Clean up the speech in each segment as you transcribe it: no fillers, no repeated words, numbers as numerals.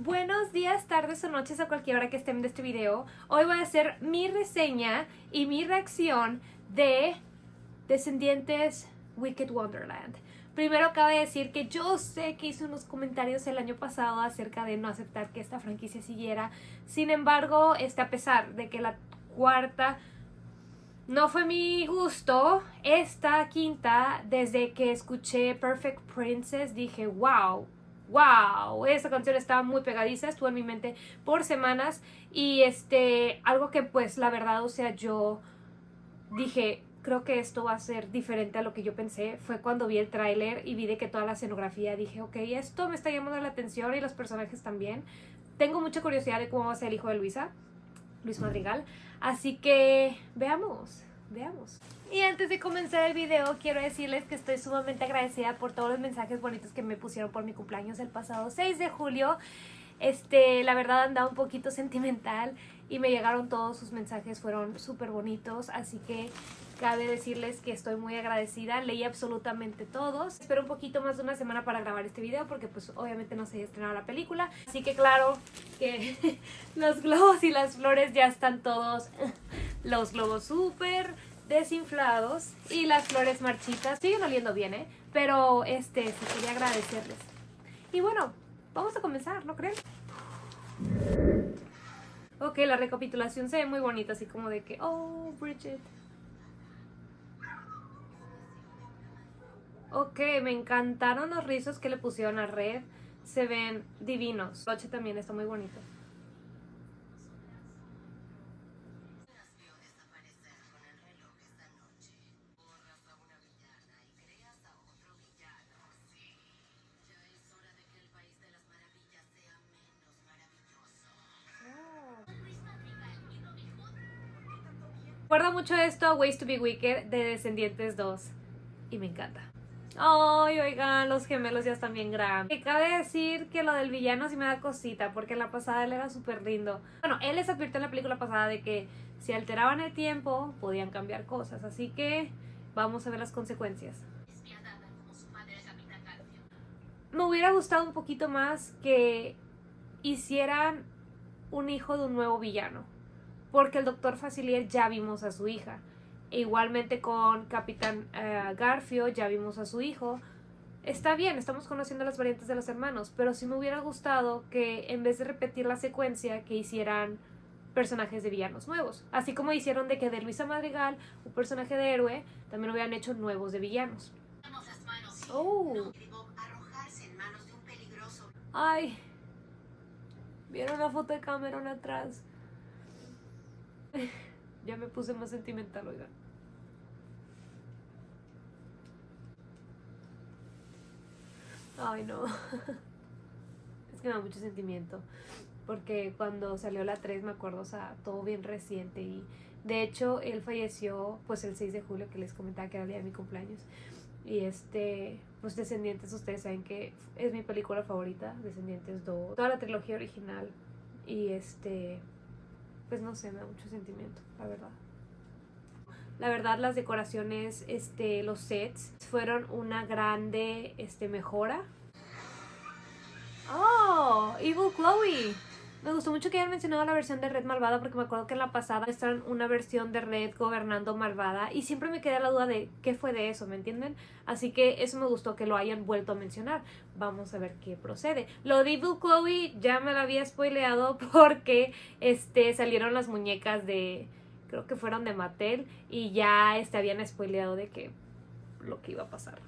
Buenos días, tardes o noches a cualquier hora que estén viendo este video. Hoy voy a hacer mi reseña y mi reacción de Descendientes Wicked Wonderland. Primero cabe decir que yo sé que hice unos comentarios el año pasado acerca de no aceptar que esta franquicia siguiera. Sin embargo, a pesar de que la cuarta no fue mi gusto, esta quinta, desde que escuché Perfect Princess, dije wow, esta canción estaba muy pegadiza, estuvo en mi mente por semanas y algo que pues la verdad, o sea, yo dije, creo que esto va a ser diferente a lo que yo pensé, fue cuando vi el tráiler y vi de que toda la escenografía, dije, ok, esto me está llamando la atención y los personajes también. Tengo mucha curiosidad de cómo va a ser el hijo de Luis Madrigal, así que veamos. Y antes de comenzar el video, quiero decirles que estoy sumamente agradecida por todos los mensajes bonitos que me pusieron por mi cumpleaños el pasado 6 de julio. La verdad andaba un poquito sentimental y me llegaron todos sus mensajes, fueron súper bonitos, así que cabe decirles que estoy muy agradecida. Leí absolutamente todos. Espero un poquito más de una semana para grabar este video porque pues obviamente no se ha estrenado la película, así que claro que los globos y las flores ya están todos, los globos súper desinflados y las flores marchitas siguen oliendo bien, pero sí quería agradecerles. Y bueno, vamos a comenzar, ¿no creen? Ok, la recapitulación se ve muy bonita, así como de que, oh, Bridget. Ok, me encantaron los rizos que le pusieron a Red, se ven divinos. Noche también está muy bonito. Recuerda mucho esto a Ways to be Wicked de Descendientes 2 y me encanta. Ay, oigan, los gemelos ya están bien grandes. Y cabe decir que lo del villano sí me da cosita, porque en la pasada él era súper lindo. Bueno, él les advirtió en la película pasada de que si alteraban el tiempo podían cambiar cosas, así que vamos a ver las consecuencias. Me hubiera gustado un poquito más que hicieran un hijo de un nuevo villano, porque el Dr. Facilier ya vimos a su hija. E igualmente con Capitán Garfio ya vimos a su hijo. Está bien, estamos conociendo las variantes de los hermanos, pero sí me hubiera gustado que en vez de repetir la secuencia, que hicieran personajes de villanos nuevos. Así como hicieron de que de Luisa Madrigal, un personaje de héroe, también hubieran hecho nuevos de villanos. Oh. Ay. ¿Vieron la foto de Cameron atrás? Ya me puse más sentimental, oigan. Ay, no. Es que me da mucho sentimiento. Porque cuando salió la 3 me acuerdo, o sea, todo bien reciente. Y de hecho, él falleció pues el 6 de julio, que les comentaba que era el día de mi cumpleaños. Y pues Descendientes, ustedes saben que es mi película favorita, Descendientes 2, toda la trilogía original. Y pues no sé, me da mucho sentimiento, la verdad. La verdad, las decoraciones, los sets fueron una grande mejora. ¡Oh! Evil Chloe. Me gustó mucho que hayan mencionado la versión de Red malvada, porque me acuerdo que en la pasada estaban una versión de Red gobernando malvada y siempre me quedé la duda de qué fue de eso, ¿me entienden? Así que eso me gustó que lo hayan vuelto a mencionar. Vamos a ver qué procede. Lo de Evil Chloe ya me lo había spoileado porque salieron las muñecas de, creo que fueron de Mattel, y ya habían spoileado de que lo que iba a pasar.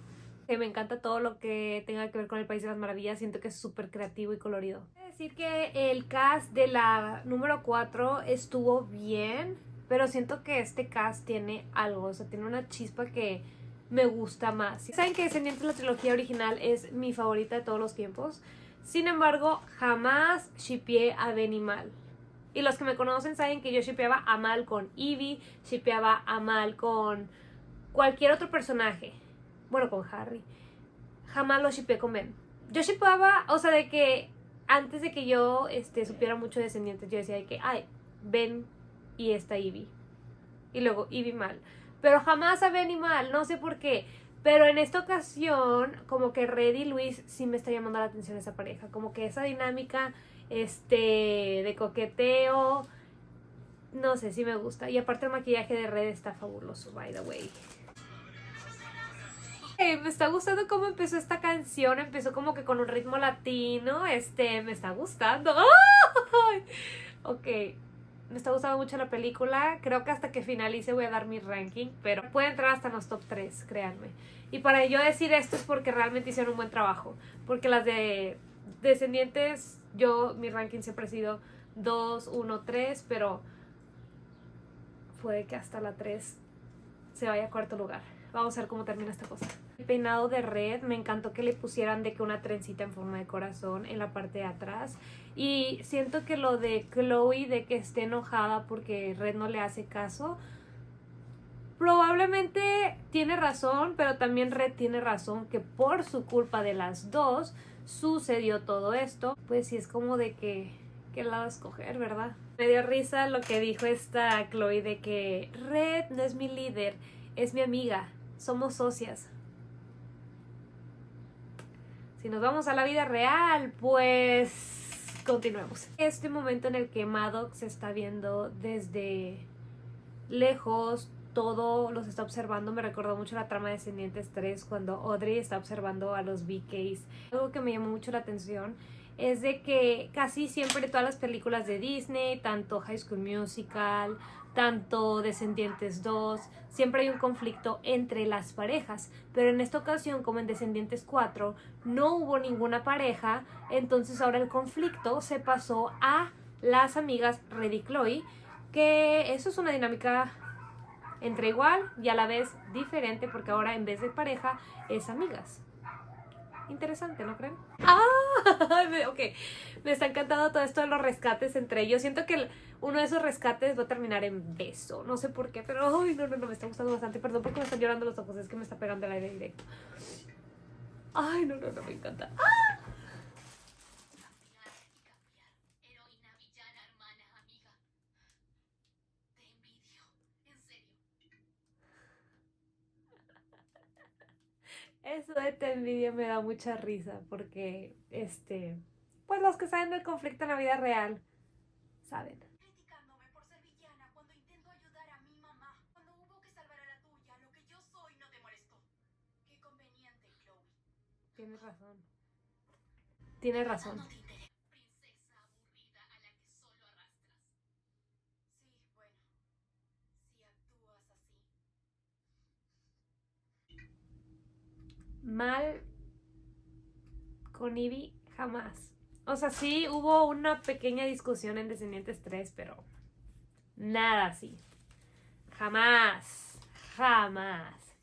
Me encanta todo lo que tenga que ver con el País de las Maravillas, siento que es súper creativo y colorido. Quiero decir que el cast de la número 4 estuvo bien, pero siento que este cast tiene algo, o sea, tiene una chispa que me gusta más. Saben que Descendientes, la trilogía original, es mi favorita de todos los tiempos. Sin embargo, jamás shippeé a Ben y Mal. Y los que me conocen saben que yo shippeaba a Mal con Evie, shippeaba a Mal con cualquier otro personaje. Bueno, con Harry. Jamás lo shippeé con Ben. Yo shippeaba, o sea, de que antes de que yo supiera mucho de Descendientes, yo decía de que, ay, Ben y esta Evie. Y luego Evie Mal. Pero jamás a Ben y Mal, no sé por qué. Pero en esta ocasión, como que Red y Luis sí me está llamando la atención esa pareja. Como que esa dinámica de coqueteo. No sé, sí me gusta. Y aparte el maquillaje de Red está fabuloso, by the way. Me está gustando cómo empezó esta canción. Empezó como que con un ritmo latino. Me está gustando. ¡Ay! Ok. Me está gustando mucho la película. Creo que hasta que finalice voy a dar mi ranking. Pero puede entrar hasta en los top 3, créanme. Y para yo decir esto es porque realmente hicieron un buen trabajo. Porque las de Descendientes, mi ranking siempre ha sido 2, 1, 3. Pero puede que hasta la 3 se vaya a cuarto lugar. Vamos a ver cómo termina esta cosa. El peinado de Red, me encantó que le pusieran de que una trencita en forma de corazón en la parte de atrás. Y siento que lo de Chloe, de que esté enojada porque Red no le hace caso, probablemente tiene razón, pero también Red tiene razón que por su culpa de las dos sucedió todo esto. Pues sí, es como de que qué lado escoger, ¿verdad? Me dio risa lo que dijo esta Chloe de que Red no es mi líder, es mi amiga, somos socias. Si nos vamos a la vida real, pues continuemos. Este momento en el que Maddox se está viendo desde lejos, todo los está observando, me recordó mucho la trama de Descendientes 3 cuando Audrey está observando a los BKs. Algo que me llamó mucho la atención es de que casi siempre todas las películas de Disney, tanto High School Musical, tanto Descendientes 2, siempre hay un conflicto entre las parejas, pero en esta ocasión, como en Descendientes 4, no hubo ninguna pareja, entonces ahora el conflicto se pasó a las amigas Red y Chloe, que eso es una dinámica entre igual y a la vez diferente, porque ahora en vez de pareja es amigas. Interesante, ¿no creen? ¡Ah! Ok, me está encantando todo esto de los rescates entre ellos. Siento que uno de esos rescates va a terminar en beso. No sé por qué, pero ay, no, me está gustando bastante. Perdón porque me están llorando los ojos, es que me está pegando el aire directo. Ay, no, me encanta. ¡Ah! Eso de te envidia me da mucha risa porque, pues los que saben del conflicto en la vida real, saben. Criticándome por ser villana cuando intento ayudar a mi mamá. Cuando hubo que salvar a la tuya, lo que yo soy no te molestó. Qué conveniente, Chloe. Tienes razón. Tienes razón. No te interesa. Princesa aburrida a la que solo arrastras. Sí, bueno. Si actúas así. Mal con Ivy jamás. O sea, sí hubo una pequeña discusión en Descendientes 3, pero nada así. Jamás. Jamás.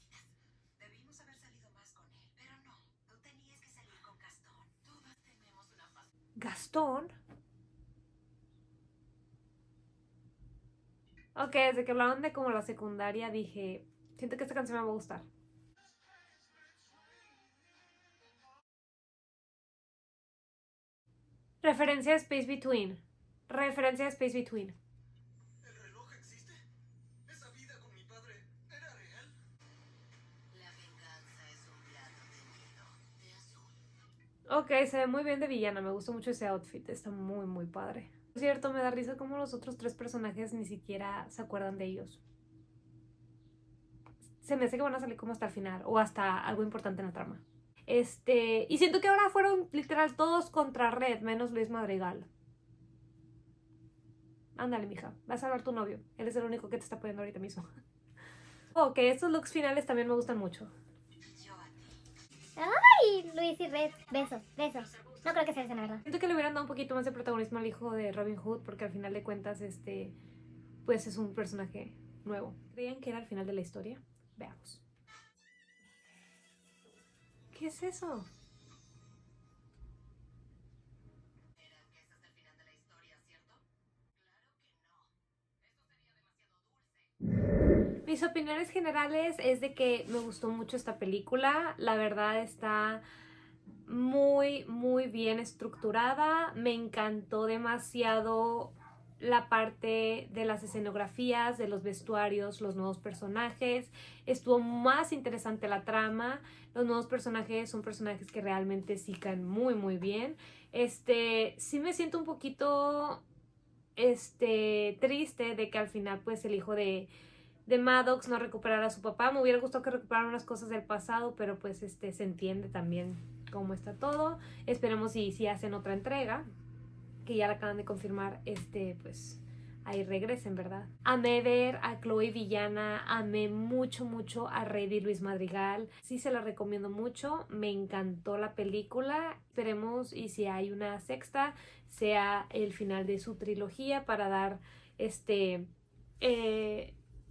Debimos haber salido más con él, pero no. Tú tenías que salir con Gastón. Todas tenemos una fase. ¿Gastón? Ok, desde que hablaron de como la secundaria dije, siento que esta canción me va a gustar. Referencia a Space Between. Referencia a Space Between. ¿El reloj existe? ¿Esa vida con mi padre era real? La venganza es un plato teñido de azul. Ok, se ve muy bien de villana, me gusta mucho ese outfit, está muy muy padre. Es cierto, me da risa como los otros tres personajes ni siquiera se acuerdan de ellos. Se me hace que van a salir como hasta el final o hasta algo importante en la trama. Y siento que ahora fueron literal todos contra Red, menos Luis Madrigal. Ándale, mija, vas a salvar tu novio. Él es el único que te está apoyando ahorita mismo. Ok, estos looks finales también me gustan mucho. Yo a ti. Ay, Luis y Red, besos, besos. No creo que sea esa, la verdad. Siento que le hubieran dado un poquito más de protagonismo al hijo de Robin Hood, porque al final de cuentas, pues es un personaje nuevo. ¿Creían que era el final de la historia? Veamos. ¿Qué es eso? ¿Era que ese es el final de la historia, cierto? Claro que no. Eso sería demasiado dulce. Mis opiniones generales es de que me gustó mucho esta película. La verdad está muy, muy bien estructurada. Me encantó demasiado la parte de las escenografías, de los vestuarios, los nuevos personajes. Estuvo más interesante la trama. Los nuevos personajes son personajes que realmente sí caen muy muy bien. Sí me siento un poquito triste de que al final pues el hijo de Maddox no recuperara a su papá. Me hubiera gustado que recuperara unas cosas del pasado, pero pues se entiende también cómo está todo. Esperemos si hacen otra entrega, que ya la acaban de confirmar, pues ahí regresen, ¿verdad? Amé ver a Chloe villana, amé mucho, mucho a Reddy Luis Madrigal. Sí se la recomiendo mucho, me encantó la película. Esperemos y si hay una sexta, sea el final de su trilogía para dar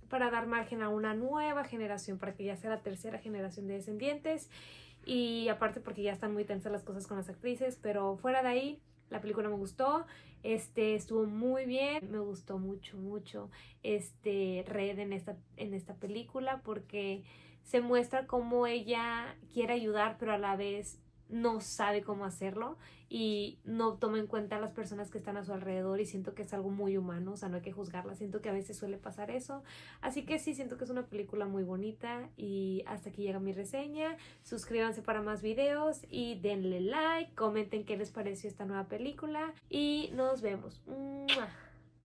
para dar margen a una nueva generación, para que ya sea la tercera generación de descendientes. Y aparte porque ya están muy tensas las cosas con las actrices, pero fuera de ahí, la película me gustó, estuvo muy bien, me gustó mucho, mucho Red en esta película, porque se muestra cómo ella quiere ayudar, pero a la vez no sabe cómo hacerlo y no toma en cuenta a las personas que están a su alrededor, y siento que es algo muy humano, o sea, no hay que juzgarla, siento que a veces suele pasar eso, así que sí, siento que es una película muy bonita. Y hasta aquí llega mi reseña. Suscríbanse para más videos y denle like, comenten qué les pareció esta nueva película y nos vemos. ¡Mua!